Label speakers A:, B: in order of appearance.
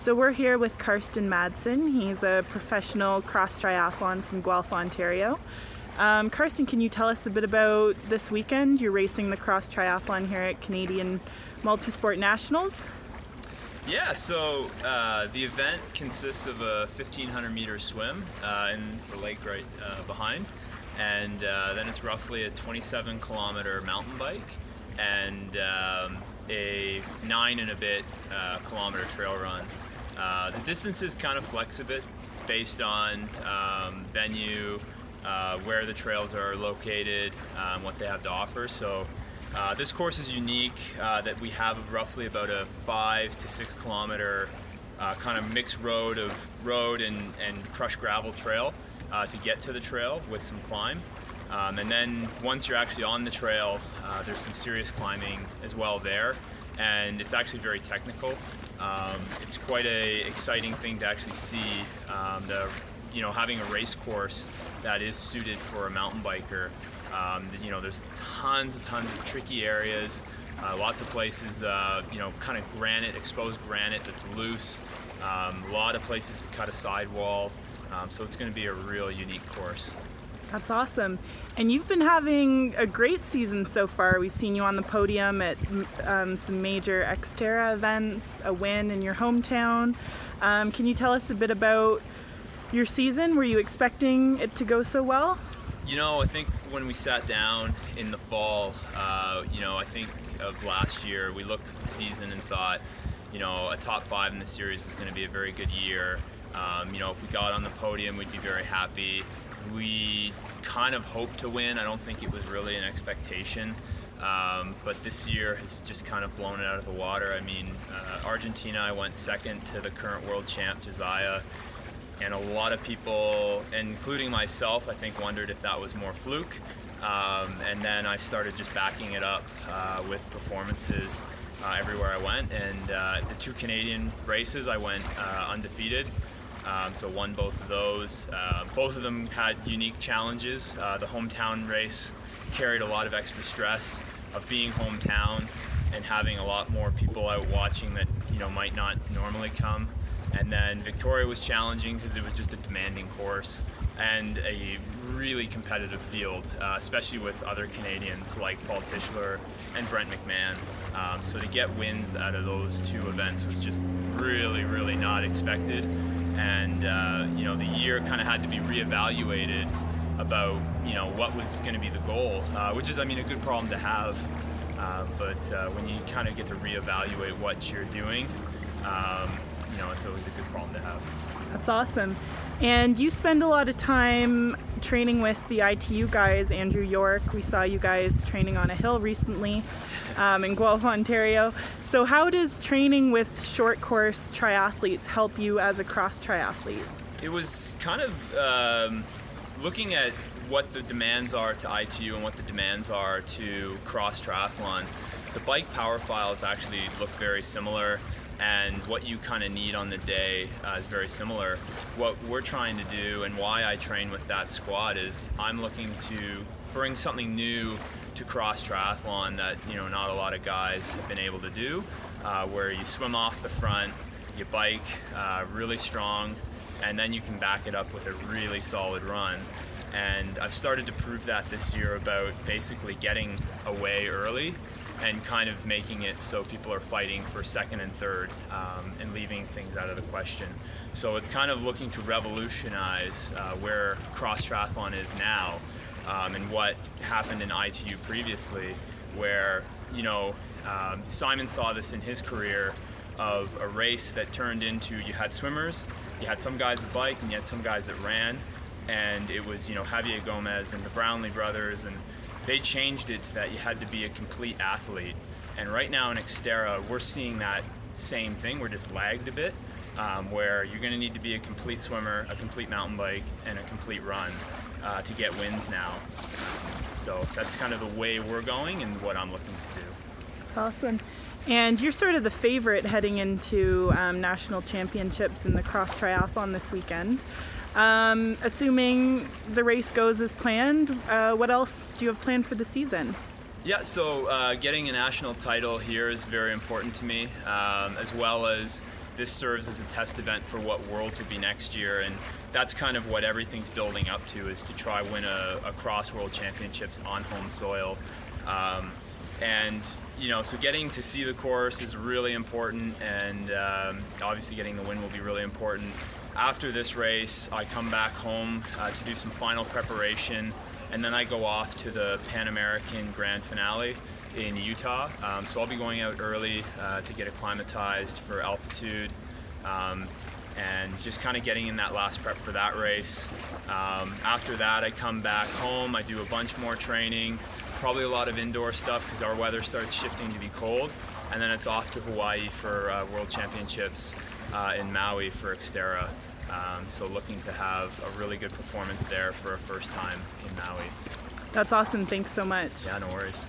A: So we're here with Karsten Madsen. He's a professional cross triathlon from Guelph, Ontario. Karsten, can you tell us a bit about this weekend? You're racing the cross triathlon here at Canadian Multisport Nationals.
B: Yeah, so the event consists of a 1,500 meter swim in the lake right behind, and then it's roughly a 27 kilometer mountain bike and a 9 and a bit kilometer trail run. The distances kind of flex a bit based on venue, where the trails are located, what they have to offer. So this course is unique that we have roughly about a 5 to 6 kilometer kind of mixed road and crushed gravel trail to get to the trail with some climb. And then once you're actually on the trail, there's some serious climbing as well there, and it's actually very technical. It's quite a exciting thing to actually see, having a race course that is suited for a mountain biker. There's tons of tricky areas, lots of places, kind of exposed granite that's loose, a lot of places to cut a sidewall, so it's going to be a real unique course.
A: That's awesome. And you've been having a great season so far. We've seen you on the podium at some major Xterra events, a win in your hometown. Can you tell us a bit about your season? Were you expecting it to go so well?
B: I think when we sat down in the fall, I think of last year, we looked at the season and thought, a top 5 in the series was going to be a very good year. If we got on the podium, we'd be very happy. We kind of hoped to win. I don't think it was really an expectation, but this year has just kind of blown it out of the water. I mean, Argentina, I went second to the current world champ, Josiah, and a lot of people, including myself, I think wondered if that was more fluke. And then I started just backing it up with performances everywhere I went, and the 2 Canadian races I went undefeated. So won both of those. Both of them had unique challenges. The hometown race carried a lot of extra stress of being hometown and having a lot more people out watching that might not normally come. And then Victoria was challenging because it was just a demanding course and a really competitive field, especially with other Canadians like Paul Tischler and Brent McMahon. So to get wins out of those 2 events was just really, really not expected. And the year kind of had to be reevaluated about what was going to be the goal, which is, a good problem to have. But when you kind of get to reevaluate what you're doing, it's always a good problem to have.
A: That's awesome. And you spend a lot of time training with the ITU guys, Andrew York. We saw you guys training on a hill recently in Guelph, Ontario. So how does training with short course triathletes help you as a cross triathlete?
B: It was kind of looking at what the demands are to ITU and what the demands are to cross triathlon. The bike power files actually look very similar, and what you kind of need on the day is very similar. What we're trying to do and why I train with that squad is I'm looking to bring something new to cross triathlon that not a lot of guys have been able to do, where you swim off the front, you bike really strong, and then you can back it up with a really solid run. And I've started to prove that this year about basically getting away early and kind of making it so people are fighting for second and third and leaving things out of the question. So it's kind of looking to revolutionize where cross triathlon is now and what happened in ITU previously, where Simon saw this in his career of a race that turned into, you had swimmers, you had some guys that biked, and you had some guys that ran, and it was Javier Gomez and the Brownlee brothers, and they changed it to that you had to be a complete athlete. And right now in Xterra, we're seeing that same thing. We're just lagged a bit, where you're going to need to be a complete swimmer, a complete mountain bike, and a complete run to get wins now. So that's kind of the way we're going and what I'm looking to do.
A: That's awesome. And you're sort of the favorite heading into national championships in the cross triathlon this weekend. Assuming the race goes as planned, what else do you have planned for the season?
B: Yeah, so getting a national title here is very important to me, as well as this serves as a test event for what Worlds will be next year, and that's kind of what everything's building up to, is to try win a cross World Championships on home soil. And so getting to see the course is really important, and obviously getting the win will be really important. After this race, I come back home to do some final preparation, and then I go off to the Pan American Grand Finale in Utah. So I'll be going out early to get acclimatized for altitude, and just kind of getting in that last prep for that race. After that, I come back home, I do a bunch more training, probably a lot of indoor stuff because our weather starts shifting to be cold, and then it's off to Hawaii for World Championships in Maui for Xterra. So looking to have a really good performance there for a first time in Maui.
A: That's awesome. Thanks so much.
B: Yeah, no worries.